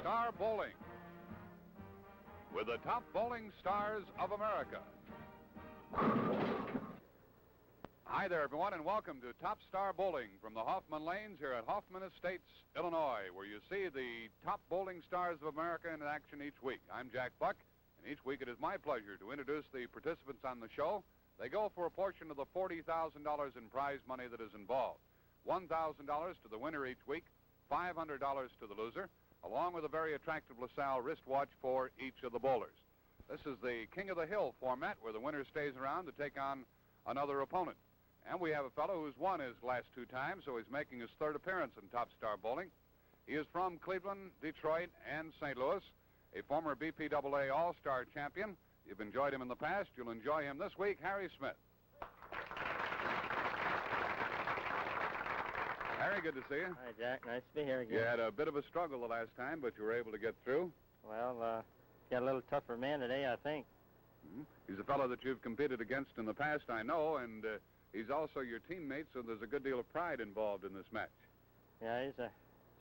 Star Bowling with the top bowling stars of America. Hi there, everyone, and welcome to Top Star Bowling from the Hoffman Lanes here at Hoffman Estates, Illinois, where you see the top bowling stars of America in action each week. I'm Jack Buck, and each week it is my pleasure to introduce the participants on the show. They go for a portion of the $40,000 in prize money that is involved. $1,000 to the winner each week, $500 to the loser, along with a very attractive LaSalle wristwatch for each of the bowlers. This is the King of the Hill format, where the winner stays around to take on another opponent. And we have a fellow who's won his last two times, so he's making his third appearance in Top Star Bowling. He is from Cleveland, Detroit, and St. Louis, a former BPAA All-Star champion. You've enjoyed him in the past. You'll enjoy him this week, Harry Smith. Harry, good to see you. Hi, Jack. Nice to be here again. You had a bit of a struggle the last time, but you were able to get through. Well, got a little tougher man today, I think. Mm-hmm. He's a fellow that you've competed against in the past, I know, and he's also your teammate, so there's a good deal of pride involved in this match. Yeah, he's a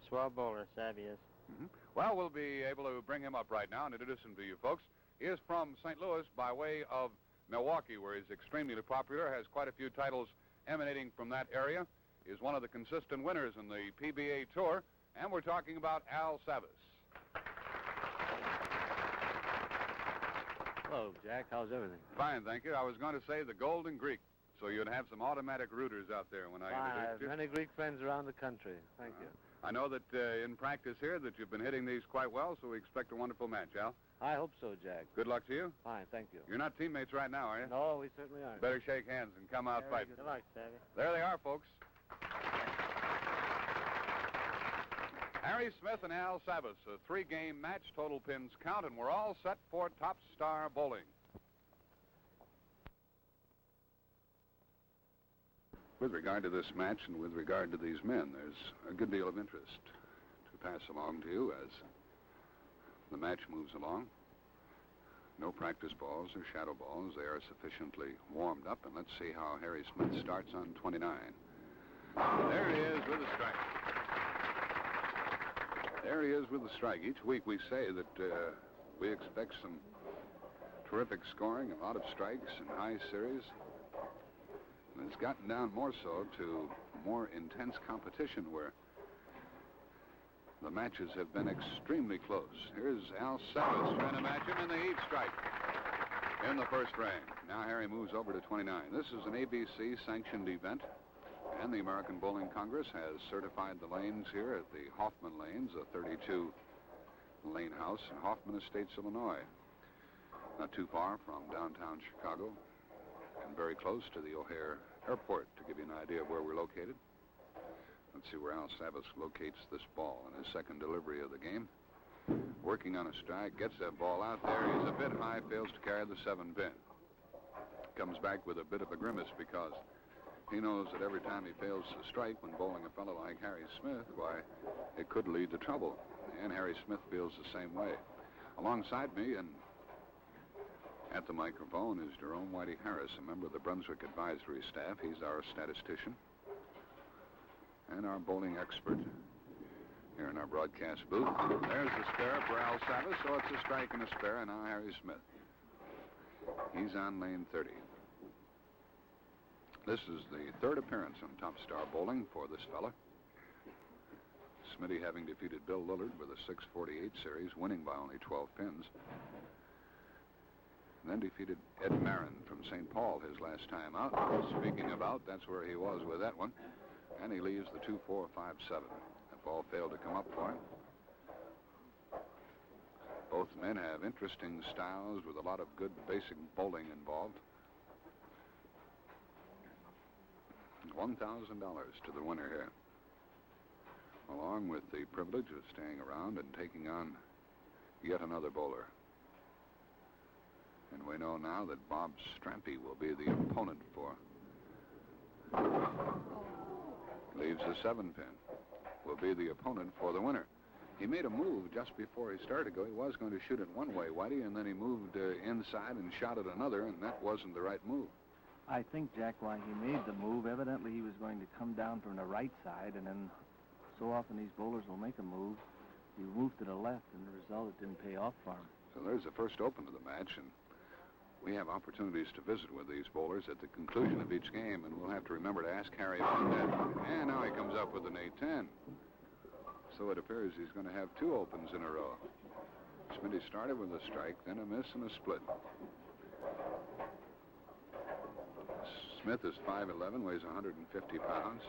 swell bowler, Savvy is. Mm-hmm. Well, we'll be able to bring him up right now and introduce him to you folks. He is from St. Louis by way of Milwaukee, where he's extremely popular, has quite a few titles emanating from that area. He is one of the consistent winners in the PBA Tour, and we're talking about Al Savas. Hello, Jack. How's everything? Fine, thank you. I was going to say the Golden Greek, so you'd have some automatic rooters out there when I introduced you. I have many Greek friends around the country. Thank you. I know that in practice here that you've been hitting these quite well, so we expect a wonderful match, Al. I hope so, Jack. Good luck to you. Fine, thank you. You're not teammates right now, are you? No, we certainly aren't. Better shake hands and come out fighting. Good luck, Savvy. There they are, folks. Harry Smith and Al Savas, a three-game match, total pins count, and we're all set for Top Star Bowling. With regard to this match and with regard to these men, there's a good deal of interest to pass along to you as the match moves along. No practice balls or shadow balls. They are sufficiently warmed up, and let's see how Harry Smith starts on 29. There he is with a strike. There he is with the strike. Each week we say that we expect some terrific scoring, a lot of strikes and high series. And it's gotten down more so to more intense competition where the matches have been extremely close. Here's Al Savas trying to match him in the heat strike in the first frame. Now Harry moves over to 29. This is an ABC-sanctioned event, and the American Bowling Congress has certified the lanes here at the Hoffman Lanes, a 32-lane house in Hoffman Estates, Illinois. Not too far from downtown Chicago and very close to the O'Hare Airport, to give you an idea of where we're located. Let's see where Al Savas locates this ball in his second delivery of the game. Working on a strike, gets that ball out there. He's a bit high, fails to carry the 7-pin. Comes back with a bit of a grimace because he knows that every time he fails to strike when bowling a fellow like Harry Smith, why, it could lead to trouble. And Harry Smith feels the same way. Alongside me and at the microphone is Jerome Whitey Harris, a member of the Brunswick advisory staff. He's our statistician and our bowling expert here in our broadcast booth. There's the spare for Al Savas, so it's a strike and a spare, and now Harry Smith. He's on lane 30. This is the third appearance on Top Star Bowling for this fella. Smitty having defeated Bill Lillard with a 648 series, winning by only 12 pins. And then defeated Ed Marin from St. Paul his last time out. Speaking of out, that's where he was with that one. And he leaves the 2-4-5-7. That ball failed to come up for him. Both men have interesting styles with a lot of good basic bowling involved. $1,000 to the winner here, along with the privilege of staying around and taking on yet another bowler. And we know now that Bob Strampy will be the opponent for. Leaves a 7-pin. Will be the opponent for the winner. He made a move just before he started to go. He was going to shoot it one way, Whitey, and then he moved inside and shot it another, and that wasn't the right move. I think, Jack, why he made the move, evidently he was going to come down from the right side, and then so often these bowlers will make a move. He moved to the left, and the result, it didn't pay off for him. So there's the first open of the match, and we have opportunities to visit with these bowlers at the conclusion of each game, and we'll have to remember to ask Harry about that. And now he comes up with an 8-10. So it appears he's going to have 2 opens in a row. Smitty started with a strike, then a miss and a split. Smith is 5'11", weighs 150 pounds.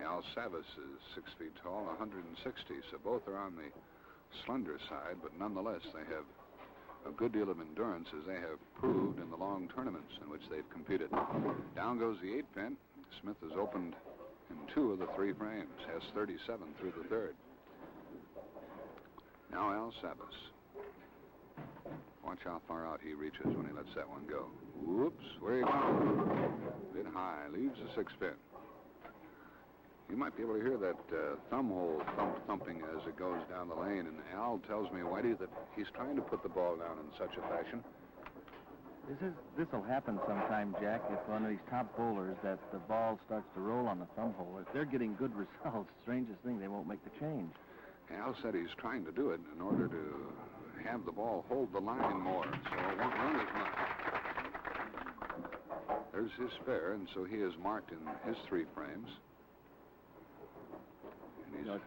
Al Savas is 6 feet tall, 160, so both are on the slender side, but nonetheless they have a good deal of endurance, as they have proved in the long tournaments in which they've competed. Down goes the 8-pin. Smith has opened in 2 of the 3 frames, has 37 through the 3rd. Now Al Savas. Watch how far out he reaches when he lets that one go. Whoops, where are you going? Bit high, leaves the 6-pin. You might be able to hear that thumb hole thumping as it goes down the lane, and Al tells me, Whitey, that he's trying to put the ball down in such a fashion. This will happen sometime, Jack, if one of these top bowlers, that the ball starts to roll on the thumb hole. If they're getting good results, strangest thing, they won't make the change. Al said he's trying to do it in order to have the ball hold the line more, so it won't run as much. There's his spare, and so he is marked in his 3 frames. You know, it's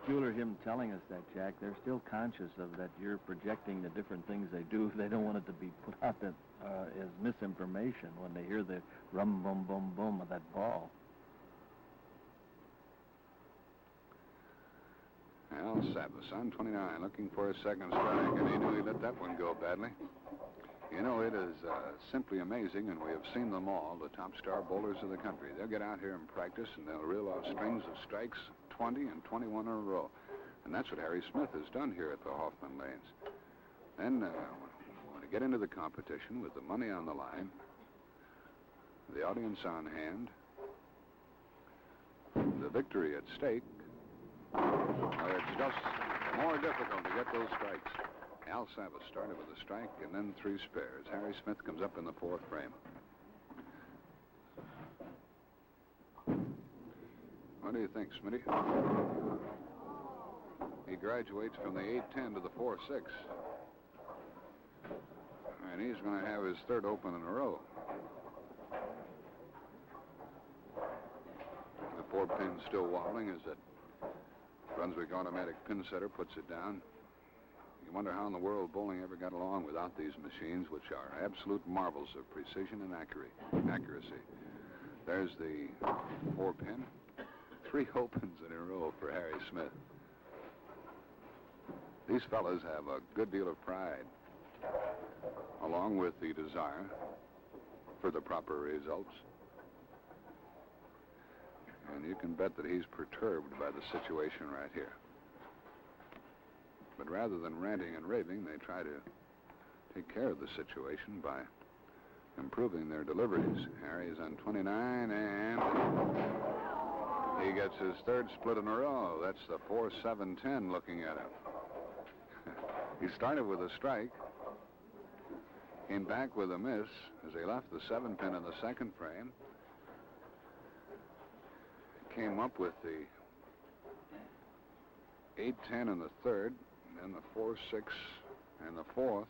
peculiar him telling us that, Jack. They're still conscious of that you're projecting the different things they do. They don't want it to be put out that, as misinformation when they hear the rum, boom, boom, boom of that ball. Al Savas on 29, looking for a second strike, and he knew he let that one go badly. You know, it is simply amazing, and we have seen them all, the top star bowlers of the country. They'll get out here and practice, and they'll reel off strings of strikes, 20 and 21 in a row. And that's what Harry Smith has done here at the Hoffman Lanes. Then, when we get into the competition with the money on the line, the audience on hand, the victory at stake, it's just more difficult to get those strikes. Al Savas started with a strike and then 3 spares. Harry Smith comes up in the 4th frame. What do you think, Smitty? He graduates from the 8-10 to the 4-6. And he's going to have his 3rd open in a row. The 4-pin's still wobbling as that Brunswick automatic pin setter puts it down. You wonder how in the world bowling ever got along without these machines, which are absolute marvels of precision and accuracy. There's the 4-pin. 3 opens in a row for Harry Smith. These fellas have a good deal of pride, along with the desire for the proper results. And you can bet that he's perturbed by the situation right here. But rather than ranting and raving, they try to take care of the situation by improving their deliveries. Harry's on 29, and he gets his 3rd split in a row. That's the 4-7-10 looking at him. He started with a strike, came back with a miss as he left the 7-pin in the 2nd frame, came up with the 8-10 in the 3rd, and the 4-6 and the 4th,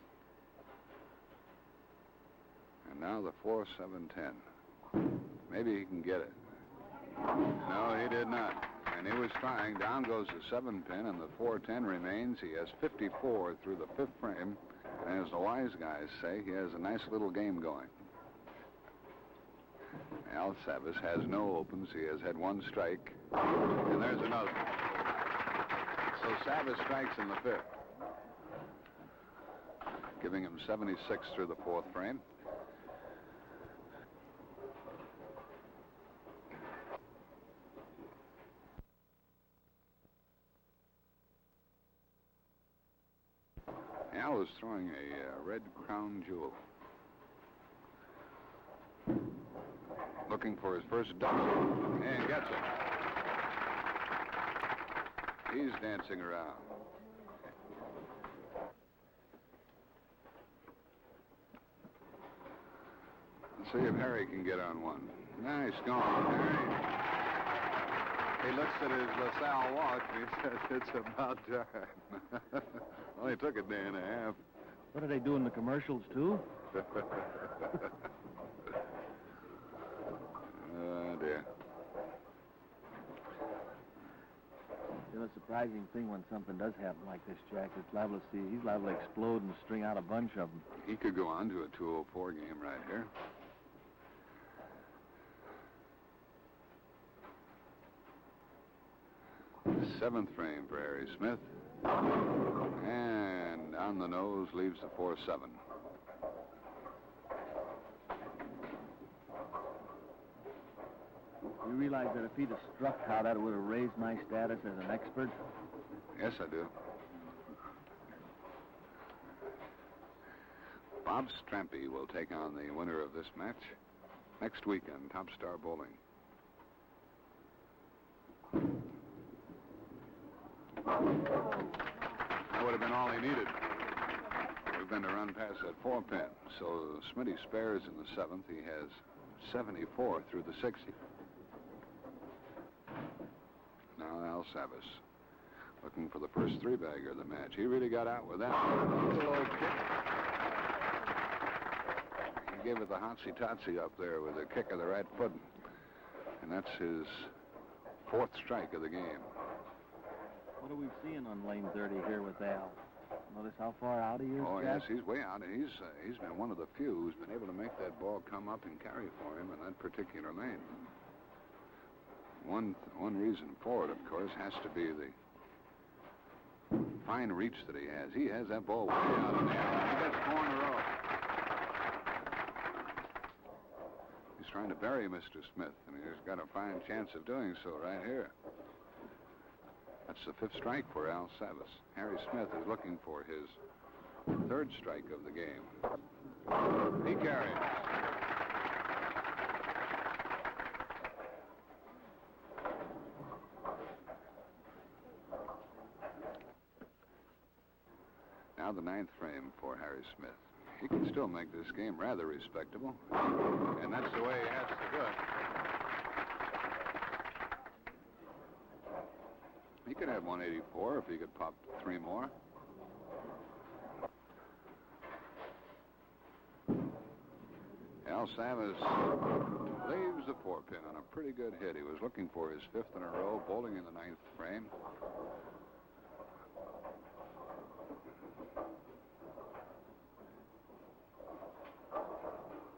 and now the 4-7-10. Maybe he can get it. No, he did not. And he was trying. Down goes the 7-pin, and the 4-10 remains. He has 54 through the 5th frame, and as the wise guys say, he has a nice little game going. Al Savas has no opens. He has had 1 strike, and there's another. So Savas strikes in the 5th, giving him 76 through the 4th frame. Al is throwing a red crown jewel. Looking for his first double, and gets it. He's dancing around. Let's see if Harry can get on one. Nice going, Harry. He looks at his LaSalle watch and he says it's about time. Only took a day and a half. What do they do in the commercials, too? Oh, dear. You know, a surprising thing when something does happen like this, Jack, it's liable to see, he's liable to explode and string out a bunch of them. He could go on to a 204 game right here. Seventh frame for Harry Smith. And down the nose leaves the 4-7. You realize that if he'd have struck how that would have raised my status as an expert? Yes, I do. Bob Strampy will take on the winner of this match next weekend, Top Star Bowling. That would have been all he needed. Would have been to run past that 4-pin. So Smitty spares in the 7th. He has 74 through the 60. Now Al Savas looking for the first 3-bagger of the match. He really got out with that little old kick. He gave it the hotsy-totsy up there with a kick of the right foot. And that's his 4th strike of the game. What are we seeing on lane 30 here with Al? Notice how far out he is, Oh, Jack? yes, he's way out. He's been one of the few who's been able to make that ball come up and carry for him in that particular lane. One reason for it, of course, has to be the fine reach that he has. He has that ball way out in the air. He gets 4 in a row. He's trying to bury Mr. Smith, and he's got a fine chance of doing so right here. That's the 5th strike for Al Savas. Harry Smith is looking for his 3rd strike of the game. He carries. Now the 9th frame for Harry Smith. He can still make this game rather respectable, and that's the way he has to do it. He could have 184 if he could pop 3 more. Al Savas leaves the 4-pin on a pretty good hit. He was looking for his 5th in a row, bowling in the 9th frame.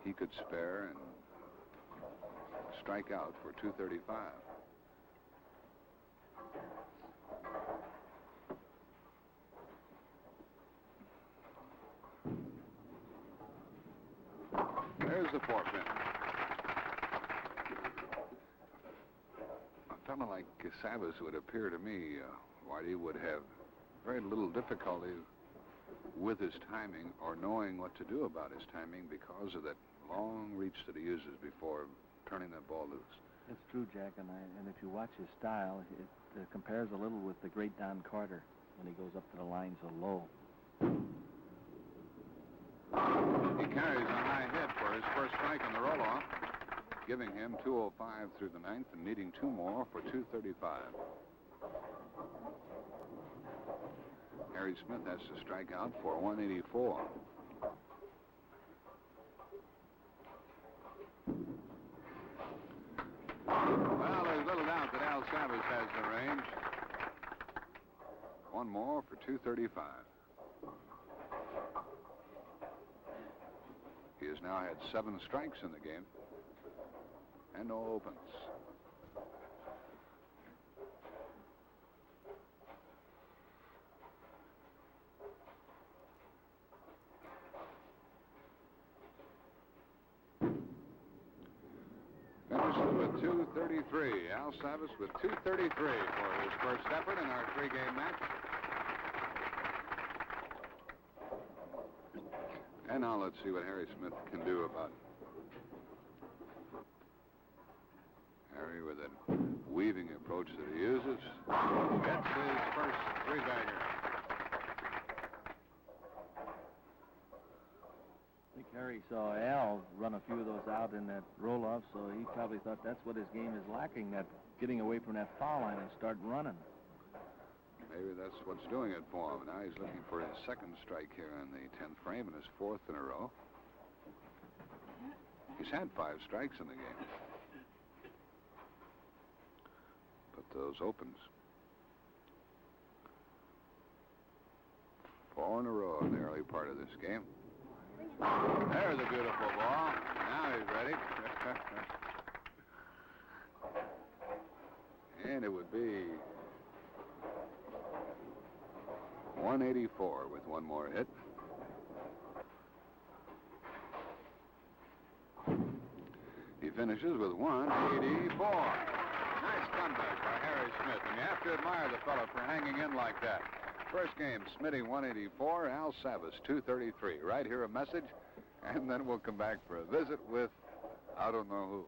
He could spare and strike out for 235. There's the 4-pin. A fellow like Savas would appear to me, Whitey, would have very little difficulty with his timing or knowing what to do about his timing because of that long reach that he uses before turning that ball loose. It's true, Jack, and if you watch his style, it compares a little with the great Don Carter when he goes up to the line so low. He carries a high hit for his first strike on the roll-off, giving him 205 through the 9th and needing 2 more for 235. Harry Smith has to strike out for 184. Well, there's little doubt that Al Savas has the range. 1 more for 235. He has now had 7 strikes in the game and no opens. Finishes with 233. Al Savas with 233 for his first effort in our 3-game match. And now let's see what Harry Smith can do about it. Harry with a weaving approach that he uses gets his first 3-bagger. I think Harry Harry saw Al run a few of those out in that roll-off, so he probably thought that's what his game is lacking, that getting away from that foul line and start running. Maybe that's what's doing it for him. Now he's looking for his second strike here in the 10th frame and his 4th in a row. He's had 5 strikes in the game. But those opens. 4 in a row in the early part of this game. There's a beautiful ball. Now he's ready. And it would be 184 with one more hit. He finishes with 184. Nice comeback by Harry Smith, and you have to admire the fellow for hanging in like that. First game, Smitty 184, Al Savas 233. Right here, a message, and then we'll come back for a visit with I don't know who.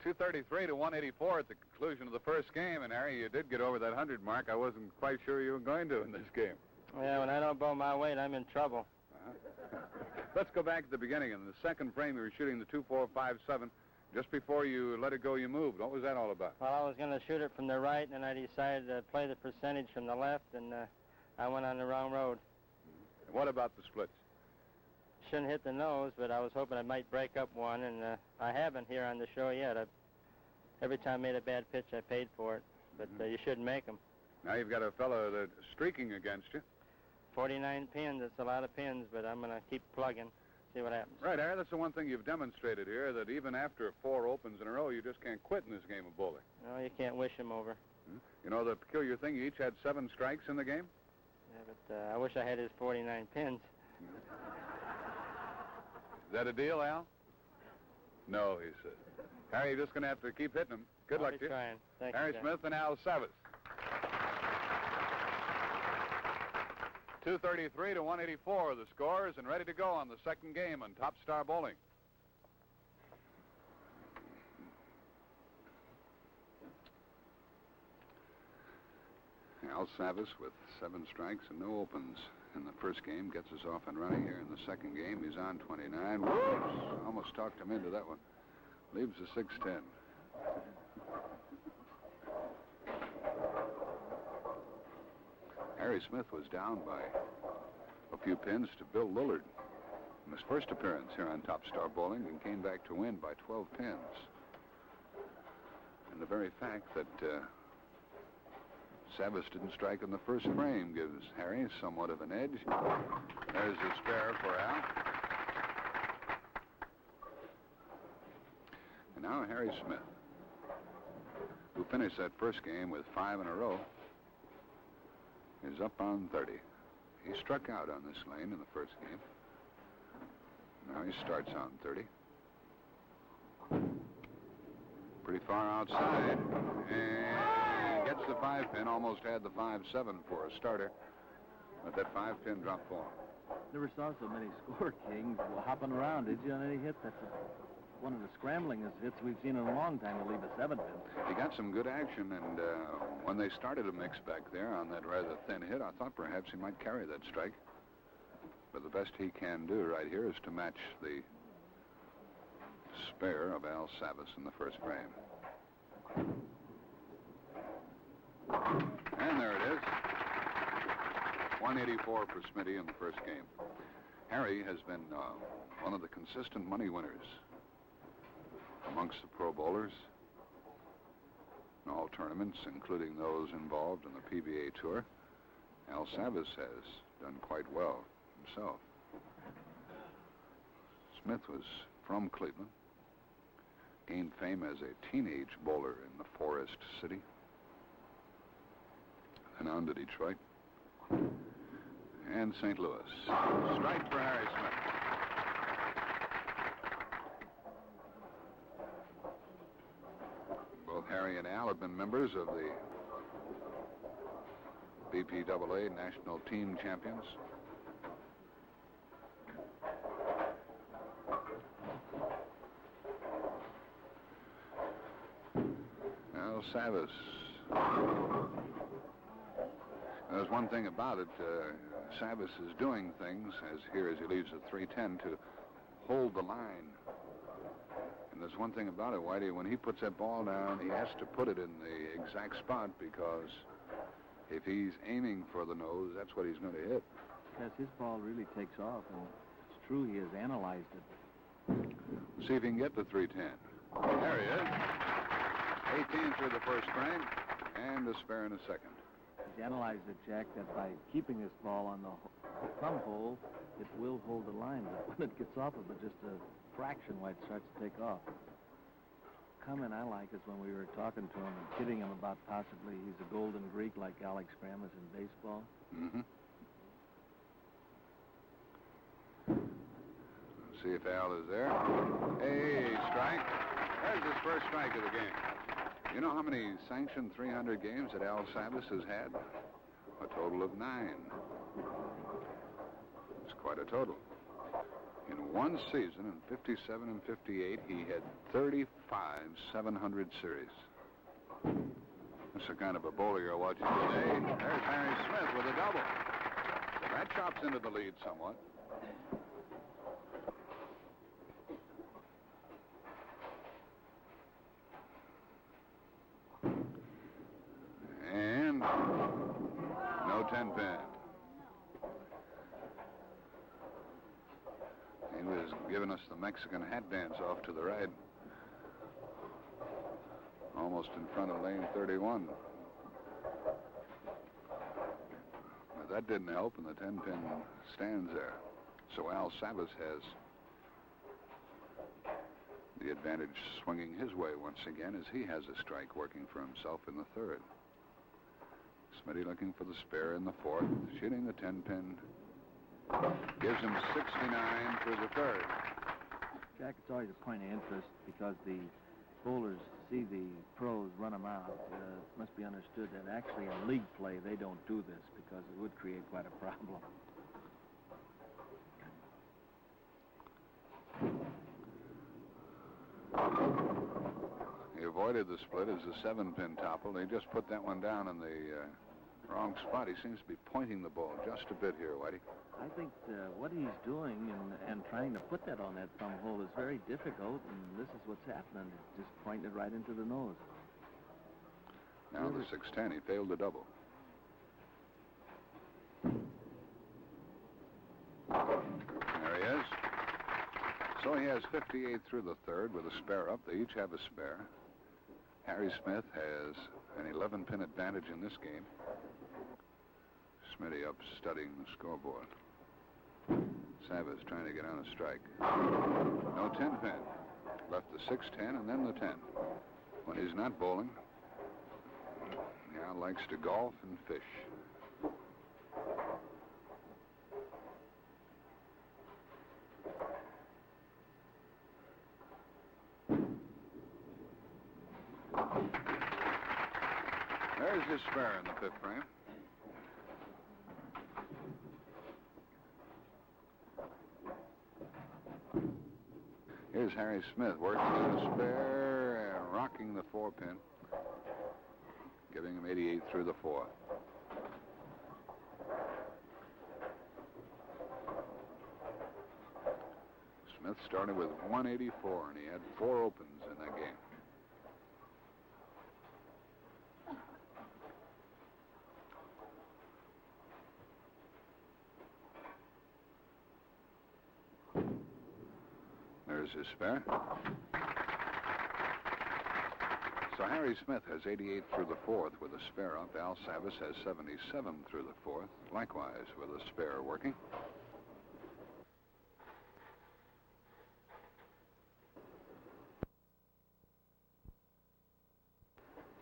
.233 to 184 at the conclusion of the first game, and Harry, you did get over that 100 mark. I wasn't quite sure you were going to in this game. Yeah, when I don't bowl my weight, I'm in trouble. Let's go back to the beginning. In the second frame, you were shooting the 2-4-5-7. Just before you let it go, you moved. What was that all about? Well, I was going to shoot it from the right, and then I decided to play the percentage from the left, and I went on the wrong road. What about the splits? Shouldn't hit the nose, but I was hoping I might break up one, and I haven't here on the show yet. Every time I made a bad pitch, I paid for it, but you shouldn't make them. Now you've got a fellow that's streaking against you. 49 pins, that's a lot of pins, but I'm going to keep plugging, see what happens. Right, Harry, that's the one thing you've demonstrated here, that even after 4 opens in a row, you just can't quit in this game of bowling. No, you can't wish them over. You know the peculiar thing, you each had 7 strikes in the game? Yeah, but I wish I had his 49 pins. Is that a deal, Al? No, he said. Harry, you're just going to have to keep hitting them. Good luck to you. Trying. Thank Harry you, Smith and Al Savas. 233 to 184 the scores, and ready to go on the second game on Top Star Bowling. Al Savas with 7 strikes and no opens in the first game gets us off and running here. In the second game, he's on 29. Whoops! Almost talked him into that one. Leaves a 6-10. Harry Smith was down by a few pins to Bill Lillard in his first appearance here on Top Star Bowling and came back to win by 12 pins. And the very fact that Savas didn't strike in the first frame gives Harry somewhat of an edge. There's a spare for Al. And now Harry Smith, who finished that first game with 5 in a row, is up on 30. He struck out on this lane in the first game. Now he starts on 30. Pretty far outside. And gets the 5-pin. Almost had the 5-7 for a starter. But that 5-pin dropped for him. Never saw so many score kings hopping around, did you, on any hit? That's one of the scramblingest hits we've seen in a long time to leave a 7-pin. He got some good action, and when they started to mix back there on that rather thin hit, I thought perhaps he might carry that strike. But the best he can do right here is to match the spare of Al Savas in the first frame. And there it is. 184 for Smitty in the first game. Harry has been one of the consistent money winners amongst the pro bowlers in all tournaments, including those involved in the PBA Tour. Al Savas has done quite well himself. Smith was from Cleveland, gained fame as a teenage bowler in the Forest City, and on to Detroit and St. Louis. Strike for Harry Smith. Both Harry and Al have been members of the BPAA National Team Champions. Savas. There's one thing about it. Savas is doing things, as he leaves at 310, to hold the line. And there's one thing about it, Whitey. When he puts that ball down, he has to put it in the exact spot, because if he's aiming for the nose, that's what he's going to hit. Yes, his ball really takes off, and it's true he has analyzed it. See if he can get to 310. There he is. 18 through the first frame, and a spare in the second. He's analyzed it, Jack, that by keeping this ball on the thumb hole, it will hold the line, but when it gets off of it, just a fraction why it starts to take off. Comment I like is when we were talking to him and kidding him about possibly he's a golden Greek like Alex Graham is in baseball. Mm-hmm. Let's see if Al is there. Hey, strike. There's his first strike of the game. You know how many sanctioned 300 games that Al Savas has had? A total of 9. It's quite a total. In one season, in 57 and 58, he had 35 700 series. That's the kind of a bowler you're watching today. There's Harry Smith with a double. So that chops into the lead somewhat. And no 10-pin. He was giving us the Mexican hat dance off to the right. Almost in front of lane 31. But that didn't help, and the 10-pin stands there. So Al Savas has the advantage swinging his way once again, as he has a strike working for himself in the third. Smitty looking for the spare in the fourth, shooting the 10-pin. Gives him 69 through the third. Jack, it's always a point of interest because the bowlers see the pros run them out. It must be understood that actually in league play they don't do this because it would create quite a problem. He avoided the split as a 7-pin topple. He just put that one down in the wrong spot. He seems to be pointing the ball just a bit here, Whitey. I think what he's doing and trying to put that on that thumb hole is very difficult, and this is what's happening. It's just pointing it right into the nose. Now the 610, he failed to double. There he is. So he has 58 through the third with a spare up. They each have a spare. Harry Smith has an 11-pin advantage in this game. Smitty up studying the scoreboard. Savas trying to get on a strike. No 10-pin. Left the 6-10 and then the 10. When he's not bowling, Al likes to golf and fish. There's his spare in the fifth frame. Here's Harry Smith working on a spare and rocking the 4-pin, giving him 88 through the fourth. Smith started with 184, and he had 4 opens in that game. There's his spare. So Harry Smith has 88 through the fourth with a spare up. Al Savas has 77 through the fourth, likewise with a spare working.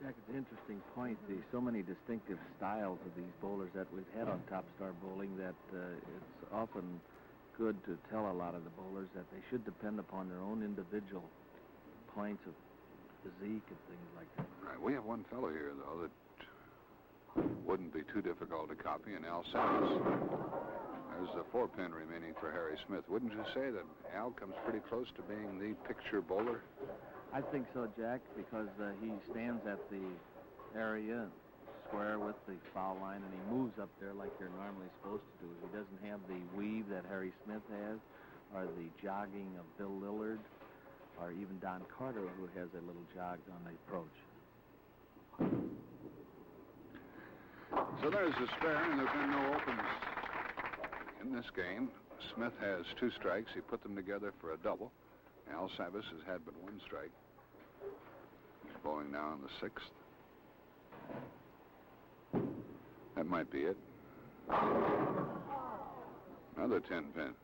Jack, it's an interesting point. There's so many distinctive styles of these bowlers that we've had on Top Star Bowling that it's often good to tell a lot of the bowlers that they should depend upon their own individual points of physique and things like that. Right. We have one fellow here, though, that wouldn't be too difficult to copy, and Al Savas. There's a 4-pin remaining for Harry Smith. Wouldn't you say that Al comes pretty close to being the picture bowler? I think so, Jack, because he stands at the area square with the foul line, and he moves up there like you're normally supposed to do. He doesn't have the weave that Harry Smith has, or the jogging of Bill Lillard, or even Don Carter, who has a little jog on the approach. So there's the spare, and there's been no opens in this game. Smith has 2 strikes. He put them together for a double. Al Savas has had but 1 strike. He's bowling now in the 6th. That might be it. Another 10-pin.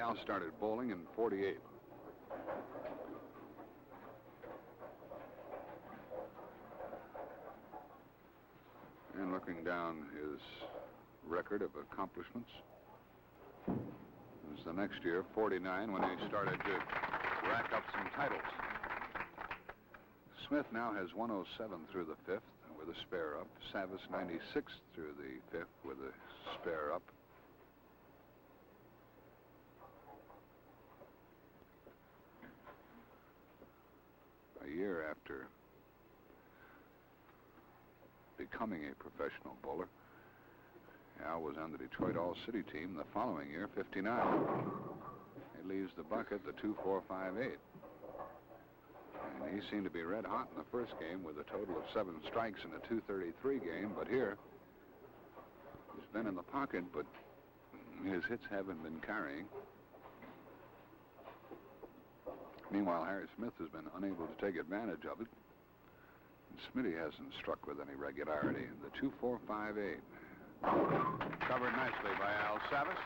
Al started bowling in 48. And looking down his record of accomplishments, it was the next year, 49, when he started to rack up some titles. Smith now has 107 through the 5th with a spare up. Savas 96 through the 5th with a spare up. A year after becoming a professional bowler, Al was on the Detroit All-City team the following year, 59. He leaves the bucket, the 2-4-5-8. And he seemed to be red hot in the first game with a total of 7 strikes in a 233 game, but here he's been in the pocket, but his hits haven't been carrying. Meanwhile, Harry Smith has been unable to take advantage of it. And Smitty hasn't struck with any regularity. The 2-4-5-8. Covered nicely by Al Savas.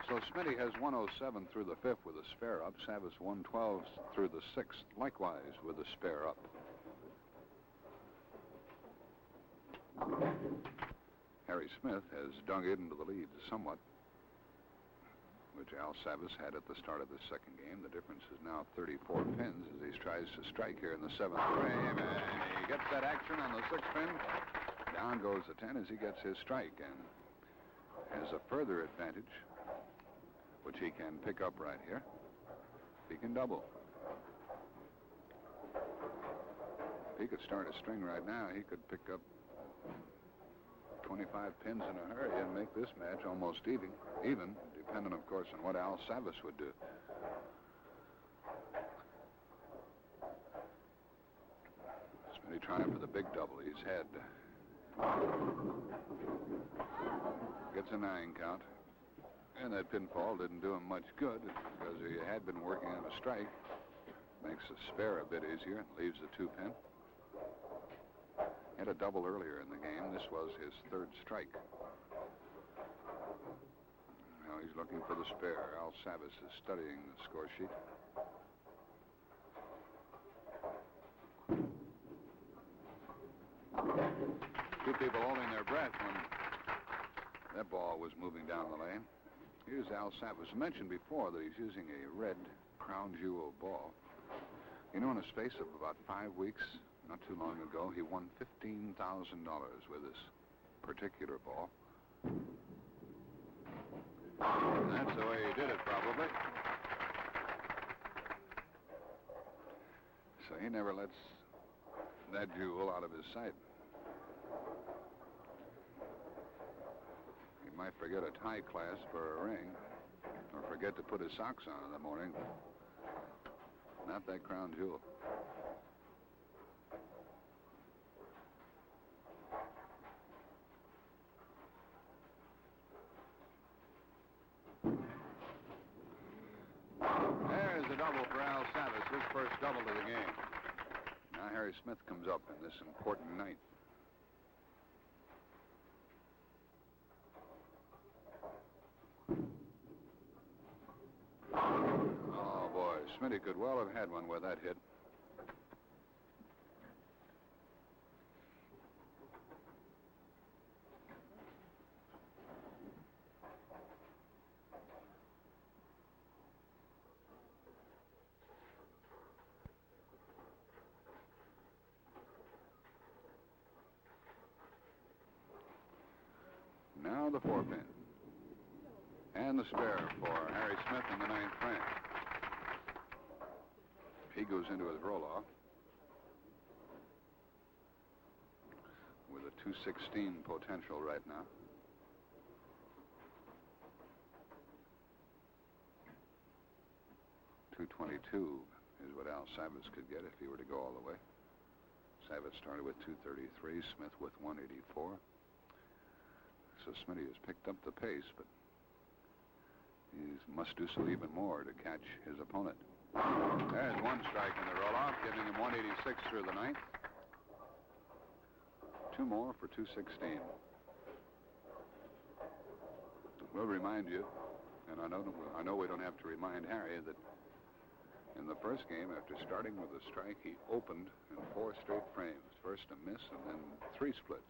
So Smitty has 107 through the 5th with a spare up. Savas 112 through the 6th, likewise with a spare up. Harry Smith has dug into the lead somewhat, which Al Savas had at the start of the second game. The difference is now 34 pins as he tries to strike here in the 7th frame. And he gets that action on the 6th pin. Down goes the 10 as he gets his strike and has a further advantage, which he can pick up right here. He can double. If he could start a string right now, he could pick up 25 pins in a hurry and make this match almost even, depending, of course, on what Al Savas would do. Smitty trying for the big double. He's had. Gets a 9 count. And that pinfall didn't do him much good because he had been working on a strike. Makes the spare a bit easier and leaves the 2-pin. Had a double earlier in the game. This was his 3rd strike. Now he's looking for the spare. Al Savas is studying the score sheet. Two people holding their breath when that ball was moving down the lane. Here's Al Savas. I mentioned before that he's using a red crown jewel ball. You know, in a space of about 5 weeks, not too long ago, he won $15,000 with this particular ball. And that's the way he did it, probably. So he never lets that jewel out of his sight. He might forget a tie clasp or a ring, or forget to put his socks on in the morning. Not that crown jewel. There's a double for Al Savas, his first double of the game. Now Harry Smith comes up in this important night. Oh, boy, Smitty could well have had one with that hit. Now the 4-pin. And the spare for Harry Smith in the 9th frame. He goes into his roll-off with a 216 potential right now. .222 is what Al Savas could get if he were to go all the way. Savas started with 233, Smith with 184. So Smitty has picked up the pace, but he must do so even more to catch his opponent. There's one strike in the roll-off, giving him 186 through the 9th. Two more for 216. We'll remind you, and I know we don't have to remind Harry, that in the first game, after starting with a strike, he opened in 4 straight frames. First a miss and then 3 splits.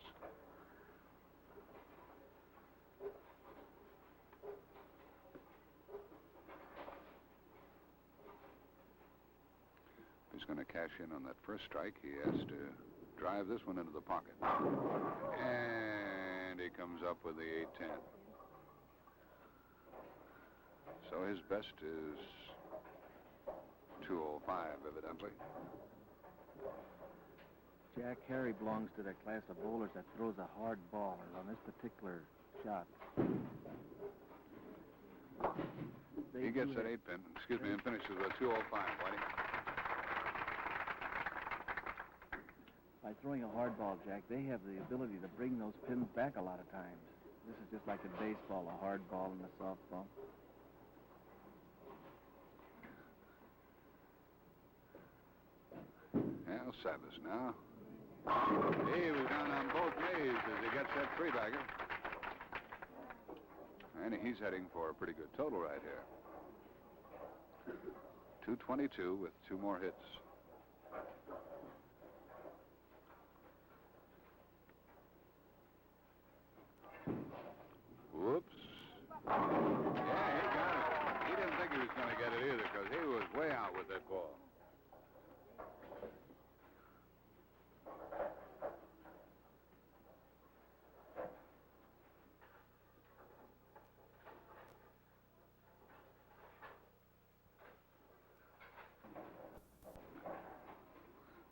If he's going to cash in on that first strike, he has to drive this one into the pocket. And he comes up with the 810. So his best is 205, evidently. Jack, Harry belongs to that class of bowlers that throws a hard ball, and on this particular shot, he gets that 8-pin, and finishes with 205, Whitey. By throwing a hard ball, Jack, they have the ability to bring those pins back a lot of times. This is just like in baseball, a hard ball and a softball. Al Savas now. He was down on both knees as he gets that 3-bagger. And he's heading for a pretty good total right here. 222 with 2 more hits. Whoops. Yeah, he got it. He didn't think he was going to get it either because he was way out with that ball.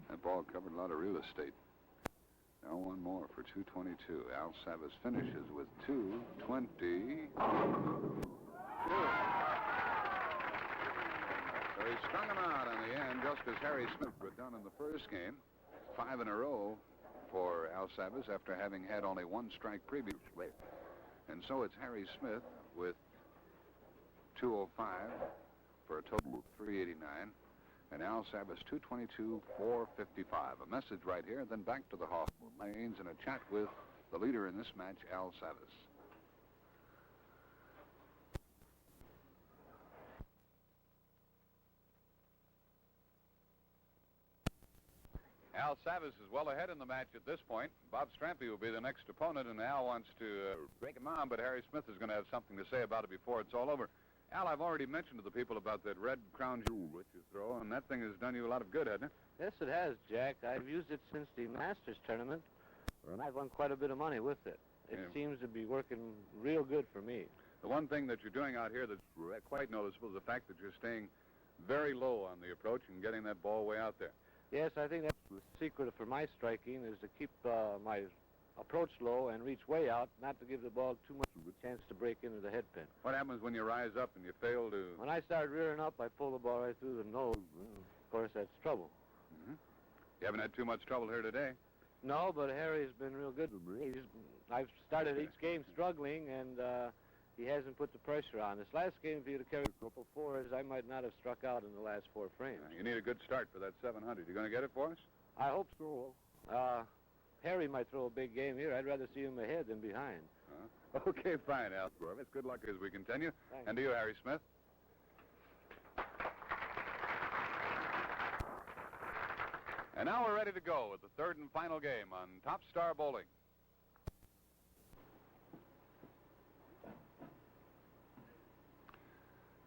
That ball covered a lot of real estate. Now one more for 222. Al Savas finishes with 222. So he strung him out in the end, just as Harry Smith had done in the first game. 5 in a row for Al Savas after having had only 1 strike previously. And so it's Harry Smith with 205 for a total of 389. And Al Savas, 222, 455. A message right here, then back to the Hoffman Lanes and a chat with the leader in this match, Al Savas. Al Savas is well ahead in the match at this point. Bob Strampy will be the next opponent, and Al wants to break him on, but Harry Smith is going to have something to say about it before it's all over. Al, I've already mentioned to the people about that red crown jewel that you throw, and that thing has done you a lot of good, hasn't it? Yes, it has, Jack. I've used it since the Masters tournament, and I've won quite a bit of money with it. It seems to be working real good for me. The one thing that you're doing out here that's quite noticeable is the fact that you're staying very low on the approach and getting that ball way out there. Yes, I think that's the secret for my striking is to keep my approach low and reach way out, not to give the ball too much of a chance to break into the head pin. What happens when you rise up and you fail to... When I start rearing up, I pull the ball right through the nose. Of course, that's trouble. Mm-hmm. You haven't had too much trouble here today. No, but Harry's been real good with me. I've started each game struggling, and he hasn't put the pressure on. This last game, if he'd have carried a couple 4s, I might not have struck out in the last 4 frames. You need a good start for that 700. You going to get it for us? I hope so. Harry might throw a big game here. I'd rather see him ahead than behind. Okay, fine, Al. It's good luck as we continue. Thanks. And to you, Harry Smith. And now we're ready to go with the 3rd and final game on Top Star Bowling.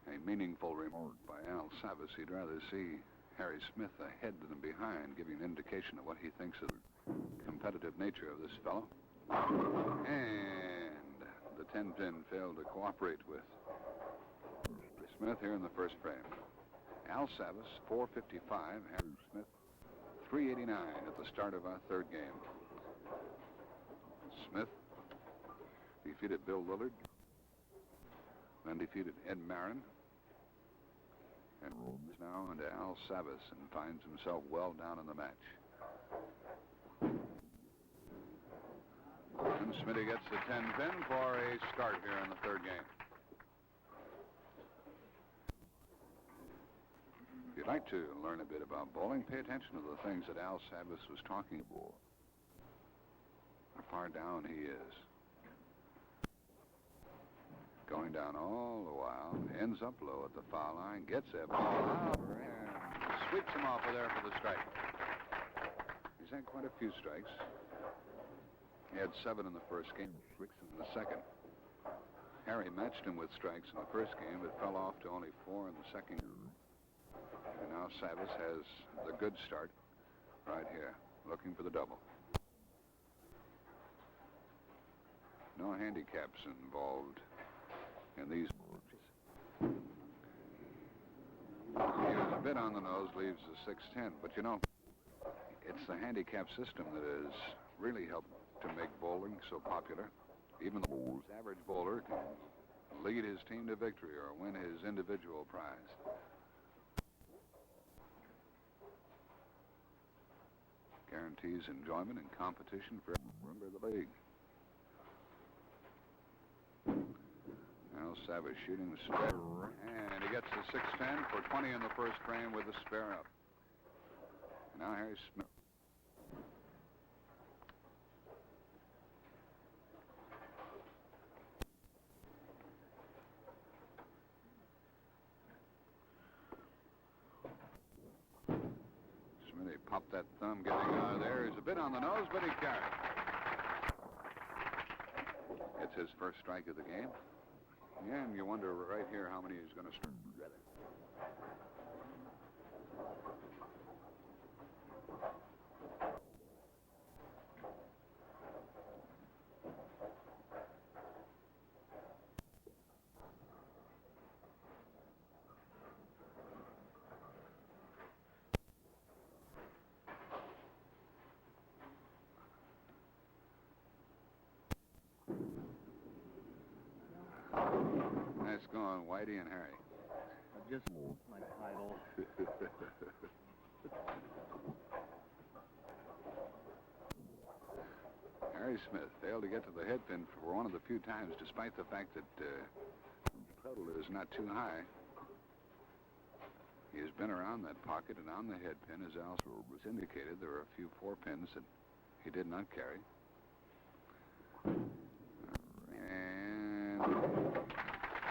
A meaningful remark by Al Savas. He'd rather see Harry Smith ahead than behind, giving an indication of what he thinks of the competitive nature of this fellow. And the 10-pin failed to cooperate with Smith here in the first frame. Al Savas, 455. Harry Smith, 389 at the start of our third game. Smith defeated Bill Lillard, then defeated Ed Marin, and rolls now into Al Savas and finds himself well down in the match. And Smitty gets the 10-pin for a start here in the third game. If you'd like to learn a bit about bowling, pay attention to the things that Al Savas was talking about. How far down he is. Going down all the while, ends up low at the foul line, gets that ball out, and sweeps him off of there for the strike. He's had quite a few strikes. He had 7 in the first game, 6 in the second. Harry matched him with strikes in the first game, but fell off to only 4 in the second game. And now Savas has the good start right here, looking for the double. No handicaps involved in these moves. He was a bit on the nose, leaves the 6-10, but you know, it's the handicap system that has really helped to make bowling so popular. Even the average bowler can lead his team to victory or win his individual prize. Guarantees enjoyment and competition for every member of the league. Now Savas shooting the spare, and he gets the 6-10 for 20 in the first frame with the spare up. Now Harry Smith. Smitty popped that thumb, getting out of there. He's a bit on the nose, but he carried. It's his first strike of the game. Yeah, and you wonder right here how many he's going to string together. Nice going, Whitey and Harry. I just moved my title. Harry Smith failed to get to the head pin for one of the few times, despite the fact that the total is not too high. He has been around that pocket and on the head pin, as Al was indicated. There are a few 4 pins that he did not carry. And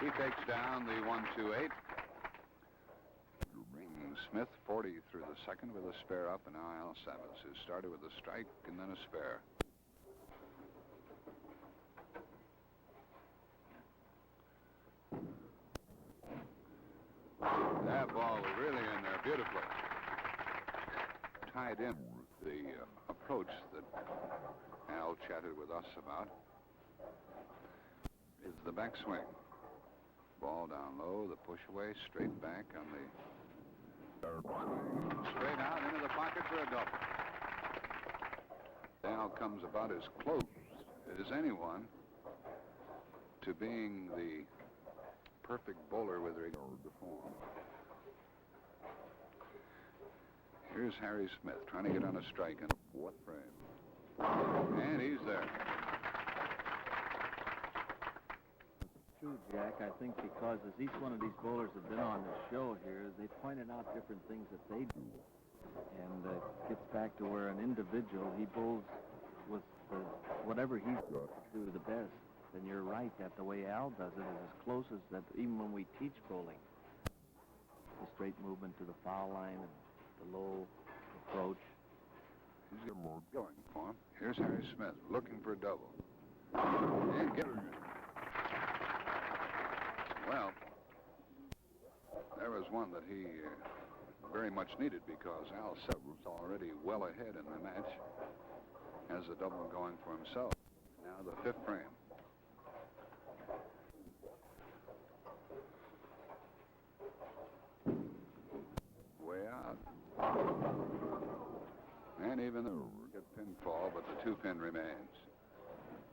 he takes down the 1-2-8. Smith 40 through the second with a spare up, and now Al Savas, who started with a strike and then a spare. That ball was really in there beautifully. Tied in with the approach that Al chatted with us about is the backswing. Ball down low, the push away, straight back on the straight out into the pocket for a double. Al comes about as close as anyone to being the perfect bowler with regard to form. Here's Harry Smith trying to get on a strike in a 4th frame. And he's there. True, Jack. I think because as each one of these bowlers have been on the show here, they pointed out different things that they do. And it gets back to where an individual, he bowls with whatever he's got to do the best. And you're right that the way Al does it is as close as that even when we teach bowling. The straight movement to the foul line and the low approach. He's got more going for him. Here's Harry Smith looking for a double. And getting it. Well, there was one that he very much needed because Al was already well ahead in the match. Has a double going for himself. Now the 5th frame. And even the good pinfall, but the 2-pin remains.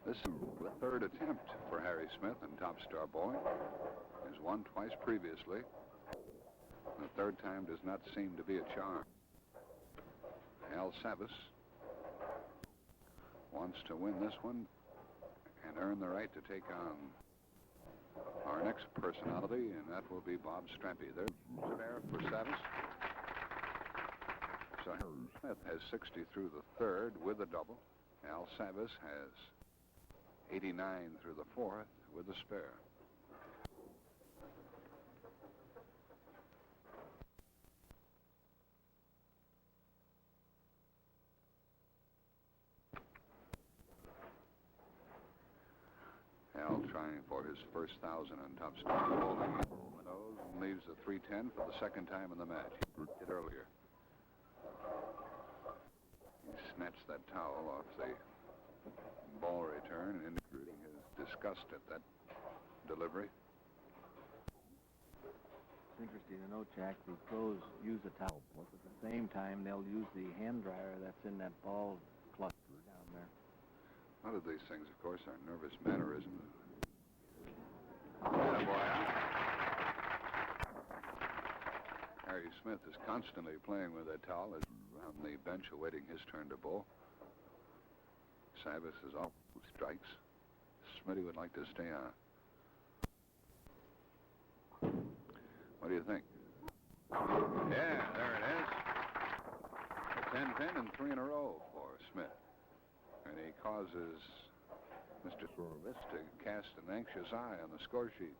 This is the third attempt for Harry Smith and Top Star Bowling. He's won twice previously. The third time does not seem to be a charm. Al Savas wants to win this one and earn the right to take on our next personality, and that will be Bob Strampy. There's a pair for Savas. So Harry Smith has 60 through the third with a double. Al Savas has 89 through the fourth with a spare. Al trying for his first 1,000 on Top Star Bowling. And leaves the 310 for the second time in the match. He did earlier. He snatched that towel off the ball return, indicating his disgust at that delivery. It's interesting to note, Jack, the pros use a towel, but at the same time, they'll use the hand dryer that's in that ball cluster down there. A lot of these things, of course, are nervous mannerisms. Attaboy, huh? Harry Smith is constantly playing with that towel. Is on the bench awaiting his turn to bowl. Savas is off with strikes. Smitty would like to stay on. What do you think? Yeah, there it is. A 10-pin and 3 in a row for Smith. And he causes Mr. Savas to cast an anxious eye on the score sheet.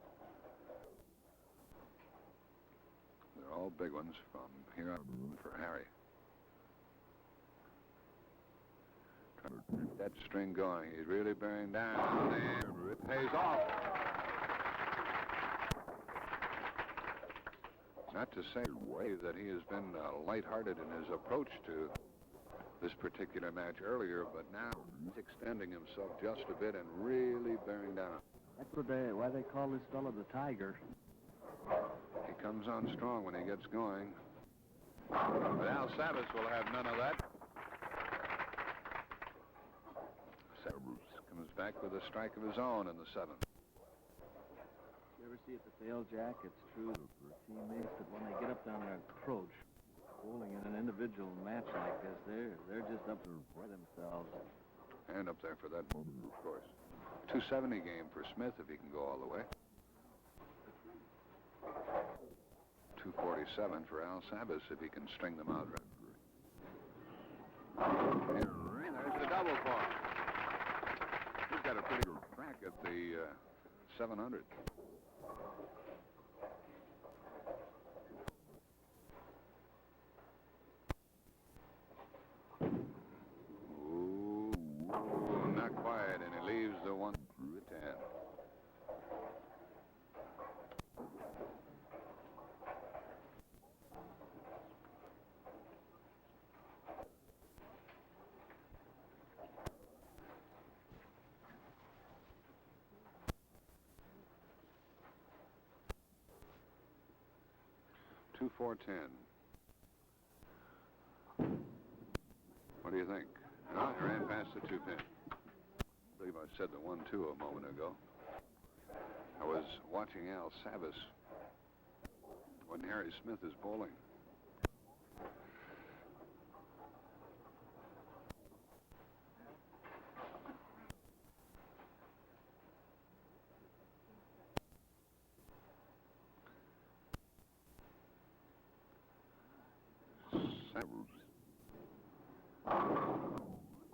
They're all big ones from here on for Harry. Trying to keep that string going. He's really bearing down, and it pays off. Not to say that he has been lighthearted in his approach to this particular match earlier, but now he's extending himself just a bit and really bearing down. That's why they call this fella the Tiger. He comes on strong when he gets going. But Al Savas will have none of that. Savas comes back with a strike of his own in the 7th. You ever see at the fail, Jack? It's true for teammates that when they get up down their approach, bowling in an individual match like this, they're just up there for themselves. And up there for that moment, of course. 270 game for Smith if he can go all the way. 247 for Al Savas if he can string them out right. And there's the double for him. He's got a pretty good crack at the 700. Ooh, not quite, and he leaves the 1 through the 10. Two, 4, 10. What do you think? No, he ran past the 2-pin. I believe I said the 1-2 a moment ago. I was watching Al Savas when Harry Smith is bowling.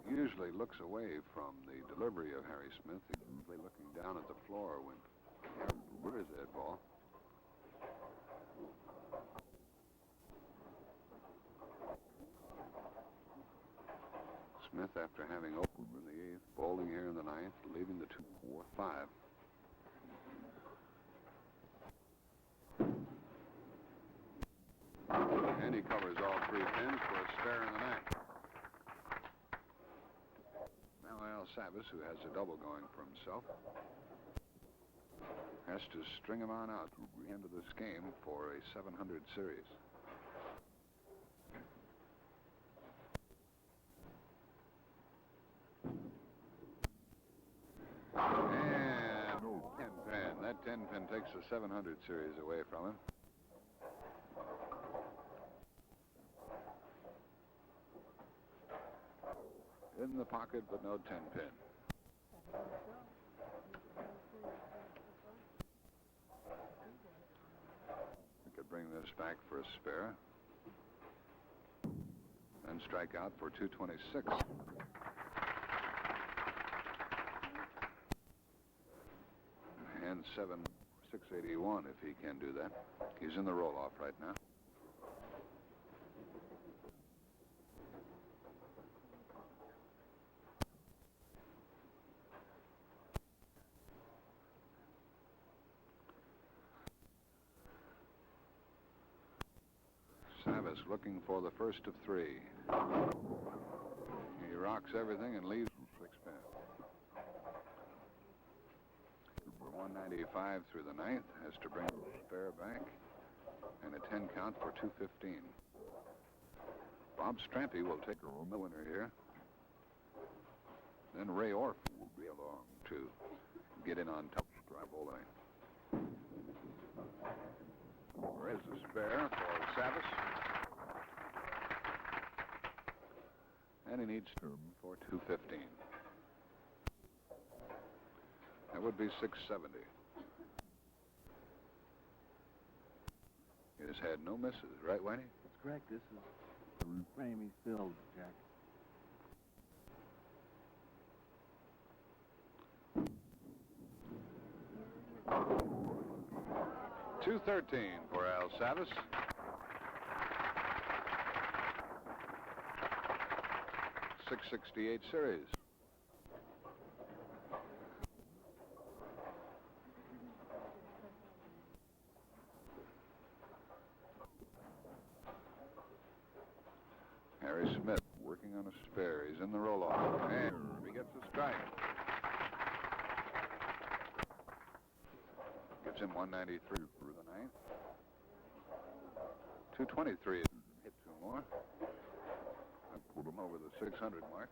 Usually looks away from the delivery of Harry Smith. He's usually looking down at the floor when where is that ball? Smith, after having opened in the 8th, bowling here in the 9th, leaving the 2, 4, 5. And he covers all 3 pins for a spare in the 9th. Now Al Savas, who has a double going for himself, has to string him on out to the end of this game for a 700 series. takes the 700 series away from him. In the pocket, but no 10-pin. We could bring this back for a spare. And strike out for 226. And 681 if he can do that. He's in the roll-off right now. Savas looking for the first of three. He rocks everything and leaves 6-pin. 195 through the ninth, has to bring the spare back, and a 10 count for 215. Bob Strampy will take a winner here. Then Ray Orff will be along to get in on top of drive bowling. There's a spare for Savas. And he needs for 215. That would be 670. He has had no misses, right, Whitey? That's correct. This is the frame he's filled, Jack. $213 for Al Savas. .668 series. Harry Smith working on a spare. He's in the roll-off. And he gets a strike. Gives him 193 through the ninth. 223. Hit two more. I pulled him over the 600 mark.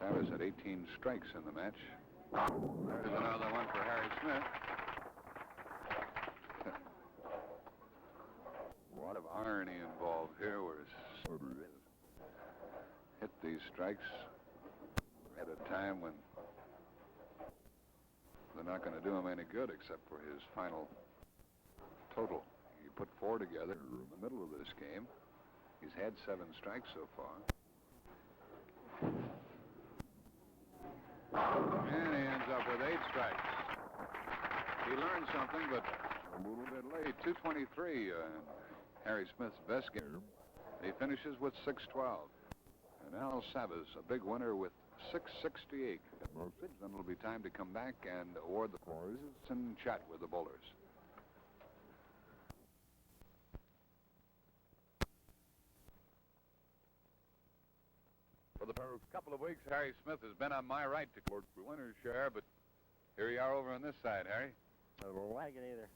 Savas had 18 strikes in the match. There's another one for Harry Smith. A lot of irony involved here, where hit these strikes at a time when they're not going to do him any good except for his final total. He put 4 together in the middle of this game. He's had 7 strikes so far. And he ends up with 8 strikes. He learned something, but a little bit late. 223, Harry Smith's best game. He finishes with 612. And Al Savas, a big winner with 668. Then it'll be time to come back and award the prizes and chat with the bowlers. For the past couple of weeks, Harry Smith has been on my right to court for winner's share, but here you are over on this side, Harry. I don't like it either.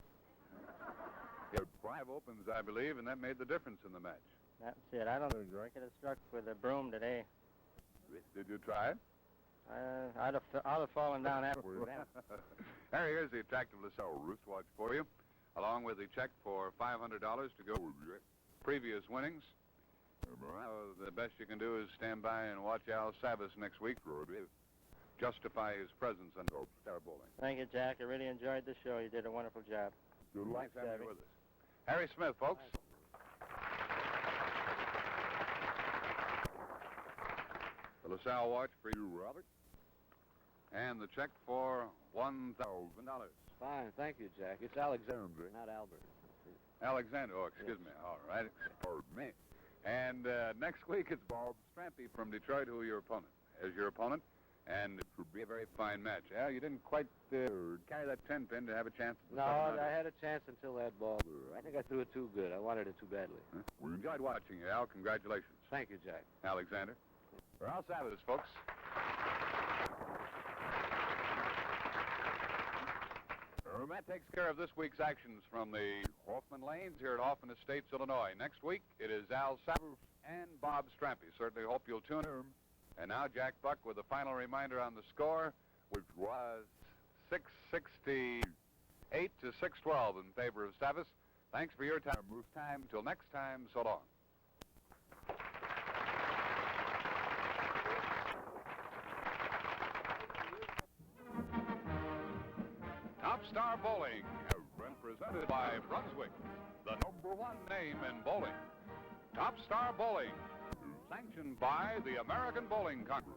He had 5 opens, I believe, and that made the difference in the match. That's it. I don't think I could have struck with a broom today. Did you try it? I'd have fallen down afterwards. Harry, here's the attractive LaSalle wristwatch for you, along with a check for $500 to go with your previous winnings. The best you can do is stand by and watch Al Savas next week to justify his presence on Star Bowling. Thank you, Jack. I really enjoyed the show. You did a wonderful job. Good luck having you with us. Harry Smith, folks. The LaSalle watch for you, Robert. And the check for $1,000. Fine, thank you, Jack. It's Alexander, not Albert. Alexander, oh, excuse me. All right. Pardon me. And next week, it's Bob Strampy from Detroit, who your opponent, is your opponent. And it will be a very fine match. Al, you didn't quite carry that 10-pin to have a chance. No, I had a chance until that ball. I think I threw it too good. I wanted it too badly. Huh? We enjoyed watching you, Al. Congratulations. Thank you, Jack. Alexander. For Al Savas, folks. that takes care of this week's actions from the Hoffman Lanes here at Hoffman Estates, Illinois. Next week, it is Al Savas and Bob Strampy. Certainly hope you'll tune in. And now Jack Buck with a final reminder on the score, which was 668 to 612 in favor of Savas. Thanks for your time. Till next time, so long. Top Star Bowling has been presented by Brunswick, the #1 name in bowling. Top Star Bowling, sanctioned by the American Bowling Congress.